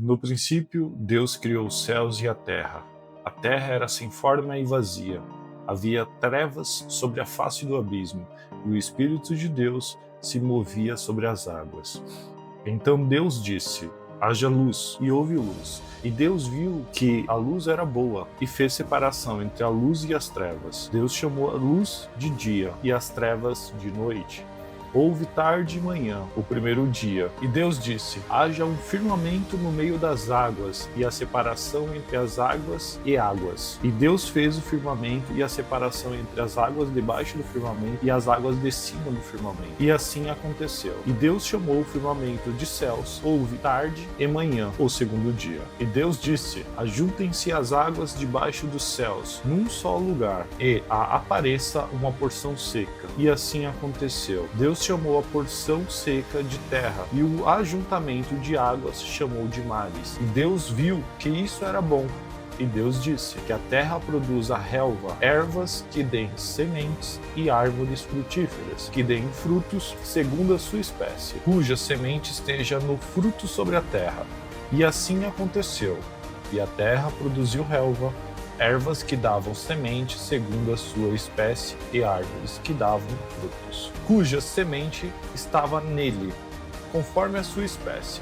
No princípio, Deus criou os céus e a terra. A terra era sem forma e vazia. Havia trevas sobre a face do abismo, e o Espírito de Deus se movia sobre as águas. Então Deus disse: haja luz, e houve luz. E Deus viu que a luz era boa, e fez separação entre a luz e as trevas. Deus chamou a luz de dia, e as trevas de noite. Houve tarde e manhã, o primeiro dia. E Deus disse: haja um firmamento no meio das águas, e a separação entre as águas e águas. E Deus fez o firmamento e a separação entre as águas debaixo do firmamento e as águas de cima do firmamento. E assim aconteceu. E Deus chamou o firmamento de céus. Houve tarde e manhã, o segundo dia. E Deus disse: ajuntem-se as águas debaixo dos céus, num só lugar, e apareça uma porção seca. E assim aconteceu. Deus chamou a porção seca de terra, e o ajuntamento de águas chamou de mares. E Deus viu que isso era bom. E Deus disse: que a terra produza relva, ervas que deem sementes e árvores frutíferas, que deem frutos segundo a sua espécie, cuja semente esteja no fruto sobre a terra. E assim aconteceu. E a terra produziu relva, ervas que davam semente segundo a sua espécie e árvores que davam frutos, cuja semente estava nele, conforme a sua espécie.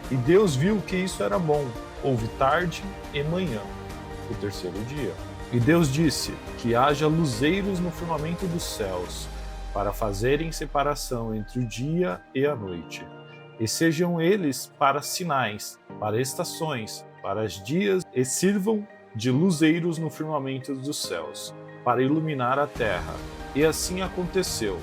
E Deus viu que isso era bom. Houve tarde e manhã, o terceiro dia. E Deus disse: que haja luzeiros no firmamento dos céus, para fazerem separação entre o dia e a noite. E sejam eles para sinais, para estações, para os dias, e sirvam de luzeiros no firmamento dos céus, para iluminar a terra. E assim aconteceu.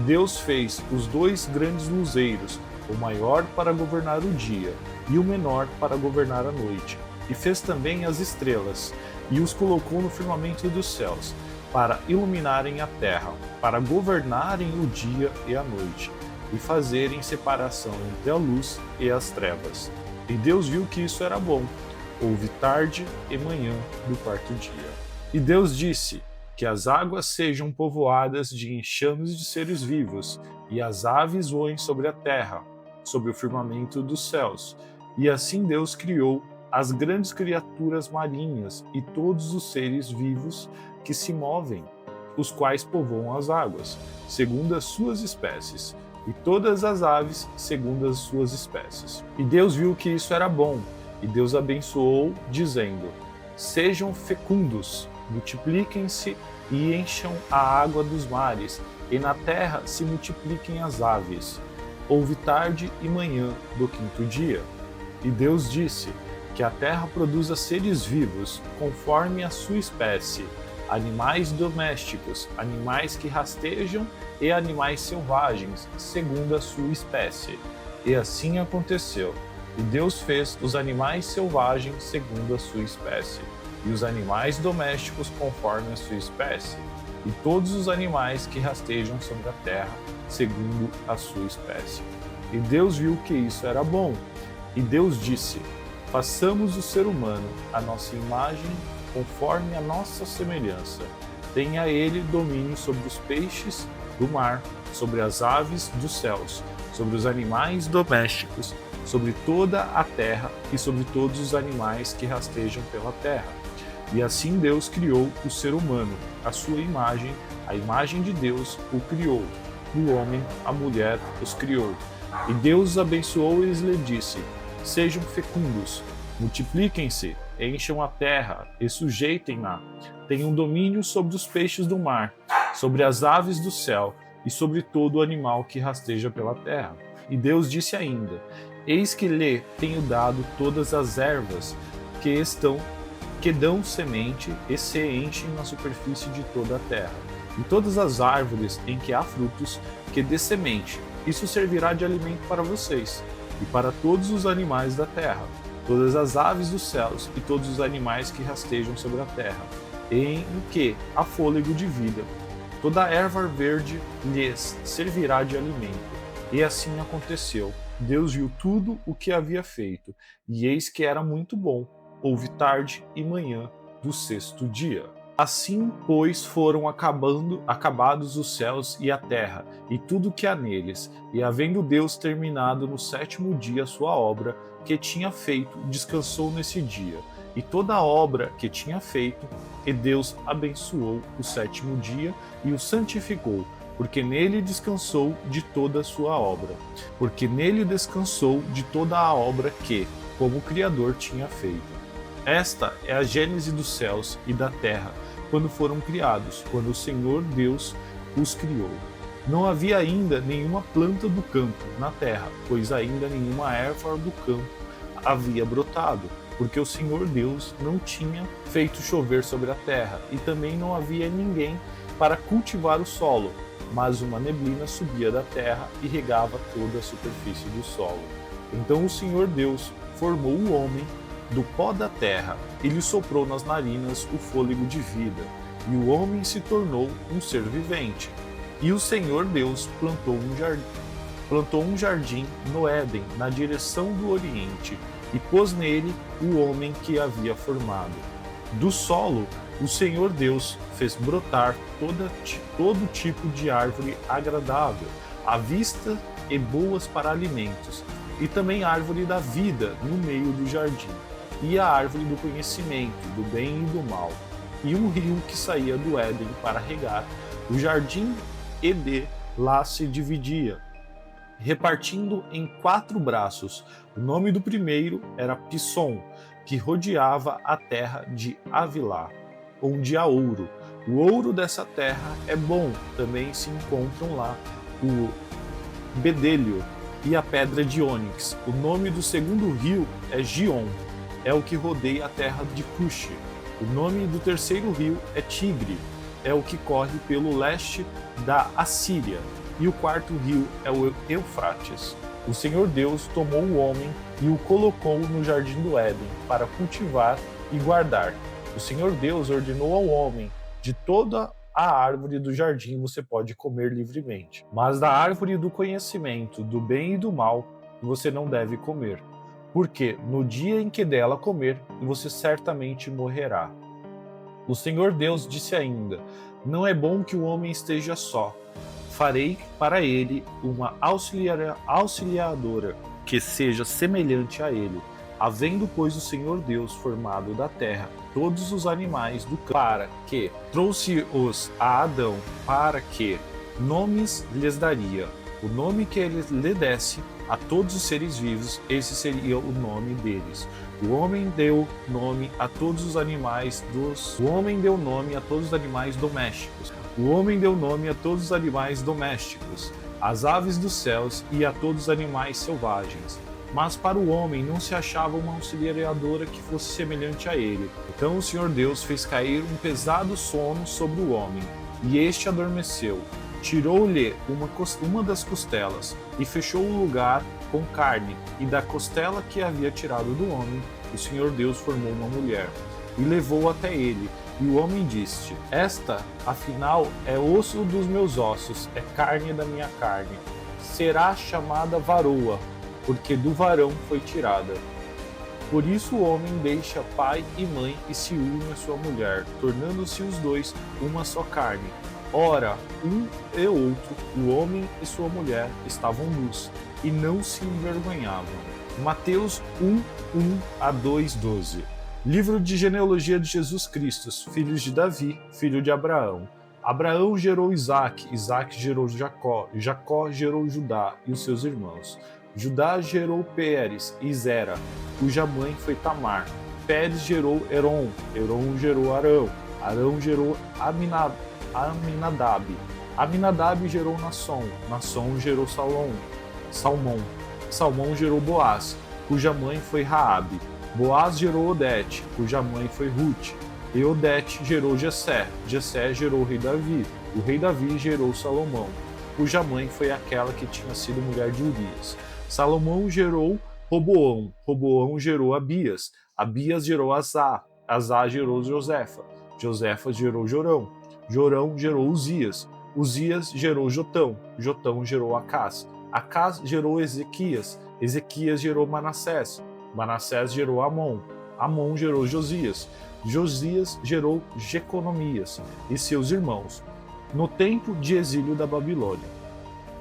Deus fez os dois grandes luzeiros, o maior para governar o dia, e o menor para governar a noite. E fez também as estrelas, e os colocou no firmamento dos céus, para iluminarem a terra, para governarem o dia e a noite, e fazerem separação entre a luz e as trevas. E Deus viu que isso era bom. Houve tarde e manhã do quarto dia. E Deus disse: que as águas sejam povoadas de enxames de seres vivos, e as aves voem sobre a terra, sobre o firmamento dos céus. E assim Deus criou as grandes criaturas marinhas e todos os seres vivos que se movem, os quais povoam as águas, segundo as suas espécies, e todas as aves segundo as suas espécies. E Deus viu que isso era bom. E Deus abençoou, dizendo: sejam fecundos, multipliquem-se e encham a água dos mares, e na terra se multipliquem as aves. Houve tarde e manhã do quinto dia. E Deus disse: que a terra produza seres vivos, conforme a sua espécie, animais domésticos, animais que rastejam e animais selvagens, segundo a sua espécie. E assim aconteceu. E Deus fez os animais selvagens segundo a sua espécie, e os animais domésticos conforme a sua espécie, e todos os animais que rastejam sobre a terra segundo a sua espécie. E Deus viu que isso era bom. E Deus disse: façamos o ser humano à nossa imagem, conforme a nossa semelhança. Tenha ele domínio sobre os peixes do mar, sobre as aves dos céus, sobre os animais domésticos, sobre toda a terra e sobre todos os animais que rastejam pela terra. E assim Deus criou o ser humano, à sua imagem, a imagem de Deus o criou. O homem, a mulher, os criou. E Deus os abençoou e lhe disse: sejam fecundos, multipliquem-se, encham a terra e sujeitem-na. Tenham domínio sobre os peixes do mar, sobre as aves do céu e sobre todo o animal que rasteja pela terra. E Deus disse ainda: eis que lhe tenho dado todas as ervas que dão semente e se enchem na superfície de toda a terra, e todas as árvores em que há frutos que dê semente. Isso servirá de alimento para vocês e para todos os animais da terra, todas as aves dos céus e todos os animais que rastejam sobre a terra, em que há fôlego de vida. Toda erva verde lhes servirá de alimento. E assim aconteceu. Deus viu tudo o que havia feito, e eis que era muito bom. Houve tarde e manhã do sexto dia. Assim, pois, foram acabados os céus e a terra, e tudo que há neles. E havendo Deus terminado no sétimo dia a sua obra, que tinha feito, descansou nesse dia, e toda a obra que tinha feito, e Deus abençoou o sétimo dia e o santificou, porque nele descansou de toda a sua obra. Porque nele descansou de toda a obra que, como Criador, tinha feito. Esta é a gênese dos céus e da terra, quando foram criados, quando o Senhor Deus os criou. Não havia ainda nenhuma planta do campo na terra, pois ainda nenhuma erva do campo havia brotado, porque o Senhor Deus não tinha feito chover sobre a terra, e também não havia ninguém para cultivar o solo, mas uma neblina subia da terra e regava toda a superfície do solo. Então o Senhor Deus formou o homem do pó da terra e lhe soprou nas narinas o fôlego de vida, e o homem se tornou um ser vivente. E o Senhor Deus plantou um jardim no Éden, na direção do Oriente, e pôs nele o homem que havia formado. Do solo, o Senhor Deus fez brotar todo tipo de árvore agradável à vista e boas para alimentos, e também a árvore da vida no meio do jardim, e a árvore do conhecimento do bem e do mal, e um rio que saía do Éden para regar o jardim, e de lá se dividia, repartindo em 4 braços. O nome do primeiro era Pisson, que rodeava a terra de Avilá, onde há ouro. O ouro dessa terra é bom, também se encontram lá o bedélio e a pedra de ônix. O nome do segundo rio é Gion, é o que rodeia a terra de Cuxi. O nome do terceiro rio é Tigre, é o que corre pelo leste da Assíria. E o quarto rio é o Eufrates. O Senhor Deus tomou o homem e o colocou no jardim do Éden para cultivar e guardar. O Senhor Deus ordenou ao homem: de toda a árvore do jardim você pode comer livremente, mas da árvore do conhecimento do bem e do mal você não deve comer, porque no dia em que dela comer, você certamente morrerá. O Senhor Deus disse ainda: não é bom que o homem esteja só. Farei para ele uma auxiliadora que seja semelhante a ele. Havendo, pois, o Senhor Deus formado da terra todos os animais do campo, para que trouxe-os a Adão, para que nomes lhes daria. O nome que ele lhe desse a todos os seres vivos, esse seria o nome deles. O homem deu nome a todos os animais domésticos. O homem deu nome a todos os animais domésticos, às aves dos céus e a todos os animais selvagens. Mas para o homem não se achava uma auxiliadora que fosse semelhante a ele. Então o Senhor Deus fez cair um pesado sono sobre o homem, e este adormeceu. Tirou-lhe uma das costelas, e fechou o lugar com carne, e da costela que havia tirado do homem, o Senhor Deus formou uma mulher, e levou até ele. E o homem disse: esta, afinal, é osso dos meus ossos, é carne da minha carne. Será chamada varoa, porque do varão foi tirada. Por isso o homem deixa pai e mãe e se une à sua mulher, tornando-se os dois uma só carne. Ora, um e outro, o homem e sua mulher, estavam nus, e não se envergonhavam. Mateus 1:1-2:12. Livro de genealogia de Jesus Cristo, filhos de Davi, filho de Abraão. Abraão gerou Isaque, Isaque gerou Jacó, Jacó gerou Judá e os seus irmãos. Judá gerou Pérez e Zera, cuja mãe foi Tamar. Pérez gerou Herom, Herom gerou Arão, Arão gerou Aminadab, Aminadab gerou Nasson, Nasson gerou Salmão, Salmão gerou Boaz, cuja mãe foi Raabe. Boaz gerou Odete, cuja mãe foi Ruth, e Odete gerou Jessé, Jessé gerou o rei Davi, o rei Davi gerou Salomão, cuja mãe foi aquela que tinha sido mulher de Urias. Salomão gerou Roboão, Roboão gerou Abias, Abias gerou Azá, Azá gerou Josefa, Josefa gerou Jorão, Jorão gerou Uzias, Uzias gerou Jotão, Jotão gerou Acás, Acás gerou Ezequias, Ezequias gerou Manassés, Manassés gerou Amon, Amon gerou Josias, Josias gerou Jeconomias e seus irmãos, no tempo de exílio da Babilônia.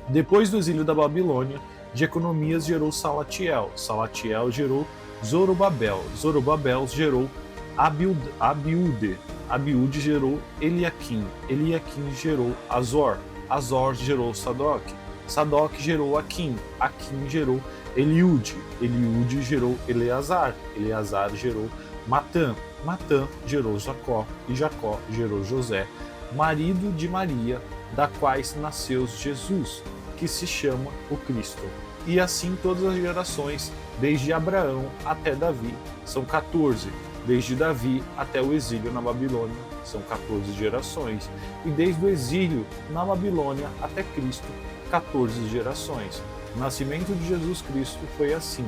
Depois do exílio da Babilônia, Jeconias gerou Salatiel, Salatiel gerou Zorobabel, Zorobabel gerou Abiúde, Abiúde gerou Eliaquim, Eliaquim gerou Azor, Azor gerou Sadoc, Sadoc gerou Aquim, Aquim gerou Eliúde, Eliúde gerou Eleazar, Eleazar gerou Matã, Matã gerou Jacó, e Jacó gerou José, marido de Maria, da quais nasceu Jesus, que se chama o Cristo. E assim todas as gerações, desde Abraão até Davi, são 14. Desde Davi até o exílio na Babilônia, são 14 gerações. E desde o exílio na Babilônia até Cristo, 14 gerações. O nascimento de Jesus Cristo foi assim.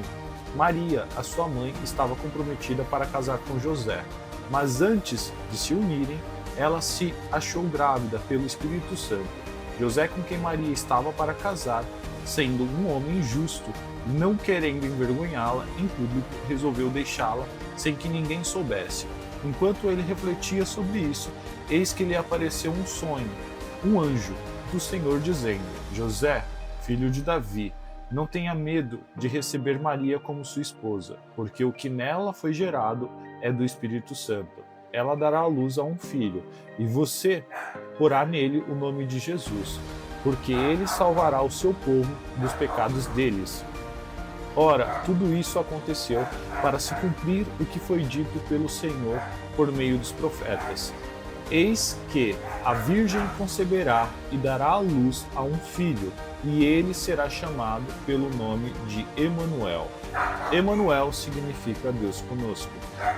Maria, a sua mãe, estava comprometida para casar com José, mas antes de se unirem, ela se achou grávida pelo Espírito Santo. José, com quem Maria estava para casar, sendo um homem justo, não querendo envergonhá-la em público, resolveu deixá-la sem que ninguém soubesse. Enquanto ele refletia sobre isso, eis que lhe apareceu um sonho, um anjo do Senhor dizendo: José, filho de Davi, não tenha medo de receber Maria como sua esposa, porque o que nela foi gerado é do Espírito Santo. Ela dará à luz a um filho, e você porá nele o nome de Jesus, porque ele salvará o seu povo dos pecados deles. Ora, tudo isso aconteceu para se cumprir o que foi dito pelo Senhor por meio dos profetas. Eis que a Virgem conceberá e dará à luz a um filho, e ele será chamado pelo nome de Emanuel. Emanuel significa Deus conosco.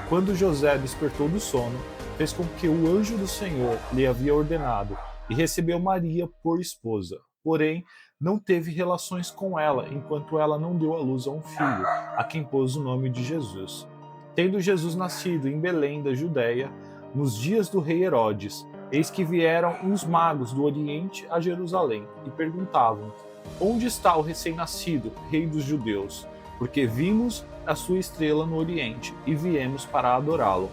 Quando José despertou do sono, fez com que o anjo do Senhor lhe havia ordenado e recebeu Maria por esposa. Porém, não teve relações com ela enquanto ela não deu à luz a um filho, a quem pôs o nome de Jesus. Tendo Jesus nascido em Belém da Judéia, nos dias do rei Herodes, eis que vieram uns magos do Oriente a Jerusalém e perguntavam: Onde está o recém-nascido, rei dos judeus? Porque vimos a sua estrela no Oriente e viemos para adorá-lo.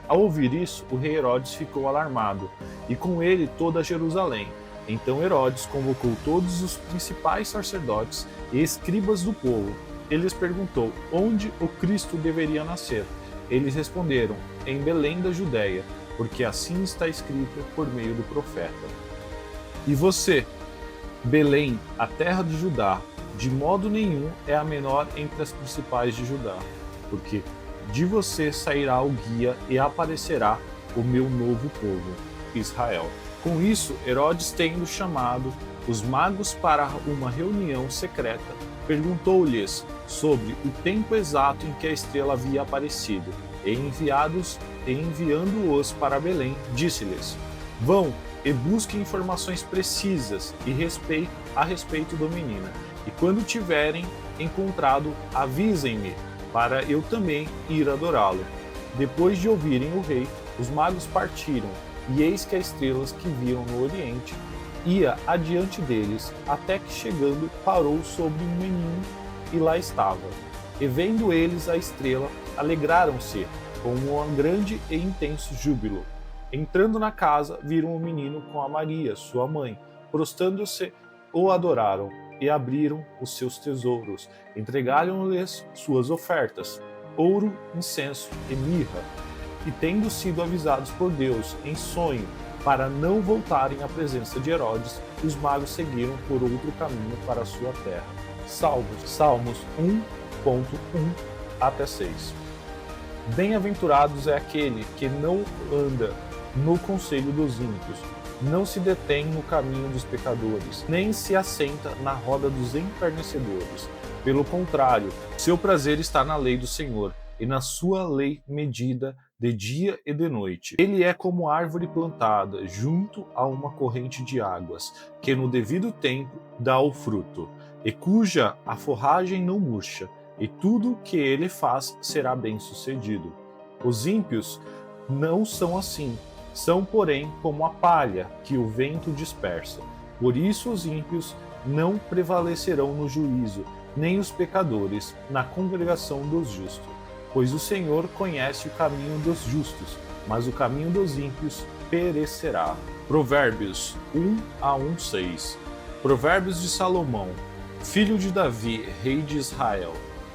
Ao ouvir isso, o rei Herodes ficou alarmado, e com ele toda Jerusalém. Então Herodes convocou todos os principais sacerdotes e escribas do povo. Ele lhes perguntou onde o Cristo deveria nascer. Eles responderam: em Belém da Judéia, porque assim está escrito por meio do profeta. E você, Belém, a terra de Judá, de modo nenhum é a menor entre as principais de Judá, porque de você sairá o guia e aparecerá o meu novo povo, Israel. Com isso, Herodes, tendo chamado os magos para uma reunião secreta, perguntou-lhes sobre o tempo exato em que a estrela havia aparecido, e enviando-os para Belém, disse-lhes: Vão e busquem informações precisas a respeito do menino, e quando tiverem encontrado, avisem-me, para eu também ir adorá-lo. Depois de ouvirem o rei, os magos partiram, e eis que a estrela que viram no oriente ia adiante deles, até que chegando parou sobre um menino, e lá estava. E vendo eles a estrela, alegraram-se com um grande e intenso júbilo. Entrando na casa, viram o menino com a Maria, sua mãe. Prostrando-se, o adoraram e abriram os seus tesouros. Entregaram-lhes suas ofertas, ouro, incenso e mirra. E tendo sido avisados por Deus em sonho para não voltarem à presença de Herodes, os magos seguiram por outro caminho para a sua terra. Salmos 1.1 até 6. Bem-aventurados é aquele que não anda no conselho dos ímpios, não se detém no caminho dos pecadores, nem se assenta na roda dos enternecedores. Pelo contrário, seu prazer está na lei do Senhor, e na sua lei medida de dia e de noite. Ele é como árvore plantada junto a uma corrente de águas, que no devido tempo dá o fruto, e cuja a forragem não murcha, e tudo que ele faz será bem-sucedido. Os ímpios não são assim, são, porém, como a palha que o vento dispersa. Por isso os ímpios não prevalecerão no juízo, nem os pecadores na congregação dos justos. Pois o Senhor conhece o caminho dos justos, mas o caminho dos ímpios perecerá. Provérbios 1:6. Provérbios de Salomão. filho de Davi, rei de Israel,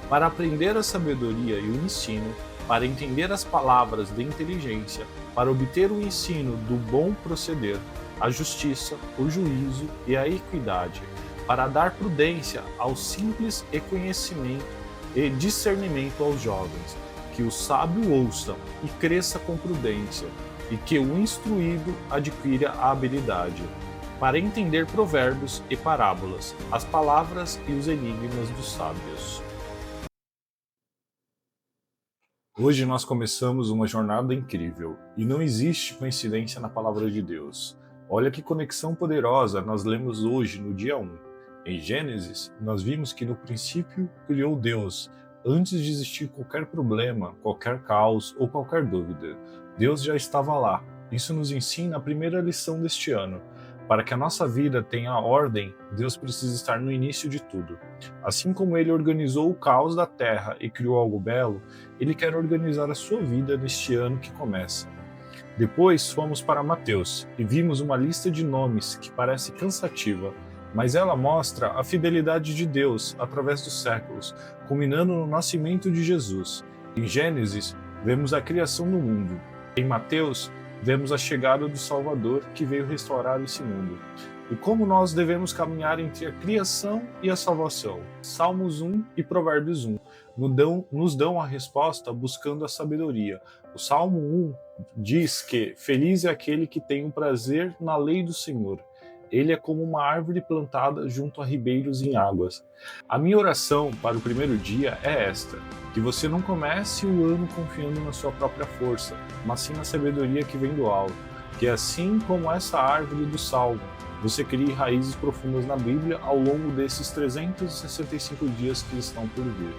para aprender a sabedoria e o ensino, para entender as palavras da inteligência, para obter o ensino do bom proceder, a justiça, o juízo e a equidade, para dar prudência aos simples e conhecimento e discernimento aos jovens, que o sábio ouça e cresça com prudência, e que o instruído adquira a habilidade, para entender provérbios e parábolas, as palavras e os enigmas dos sábios. Hoje nós começamos uma jornada incrível, e não existe coincidência na palavra de Deus. Olha que conexão poderosa nós lemos hoje no dia 1. Em Gênesis, nós vimos que no princípio criou Deus, antes de existir qualquer problema, qualquer caos ou qualquer dúvida. Deus já estava lá. Isso nos ensina a primeira lição deste ano. Para que a nossa vida tenha ordem, Deus precisa estar no início de tudo. Assim como Ele organizou o caos da terra e criou algo belo, Ele quer organizar a sua vida neste ano que começa. Depois fomos para Mateus e vimos uma lista de nomes que parece cansativa, mas ela mostra a fidelidade de Deus através dos séculos, culminando no nascimento de Jesus. Em Gênesis, vemos a criação do mundo. Em Mateus, vemos a chegada do Salvador que veio restaurar esse mundo. E como nós devemos caminhar entre a criação e a salvação. Salmos 1 e Provérbios 1 nos dão a resposta buscando a sabedoria. O Salmo 1 diz que feliz é aquele que tem o prazer na lei do Senhor. Ele é como uma árvore plantada junto a ribeiros em águas. A minha oração para o primeiro dia é esta: que você não comece o ano confiando na sua própria força, mas sim na sabedoria que vem do alto. Que assim como essa árvore do Salmo, você crie raízes profundas na Bíblia ao longo desses 365 dias que estão por vir.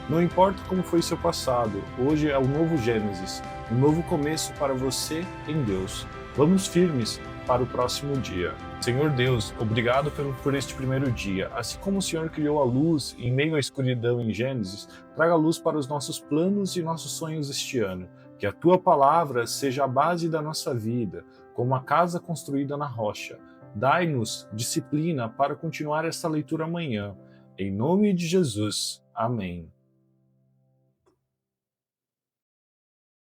Não importa como foi seu passado, hoje é o novo Gênesis, um novo começo para você em Deus. Vamos firmes para o próximo dia. Senhor Deus, obrigado por este primeiro dia. Assim como o Senhor criou a luz em meio à escuridão em Gênesis, traga luz para os nossos planos e nossos sonhos este ano. Que a Tua palavra seja a base da nossa vida, como uma casa construída na rocha. Dai-nos disciplina para continuar esta leitura amanhã. Em nome de Jesus. Amém.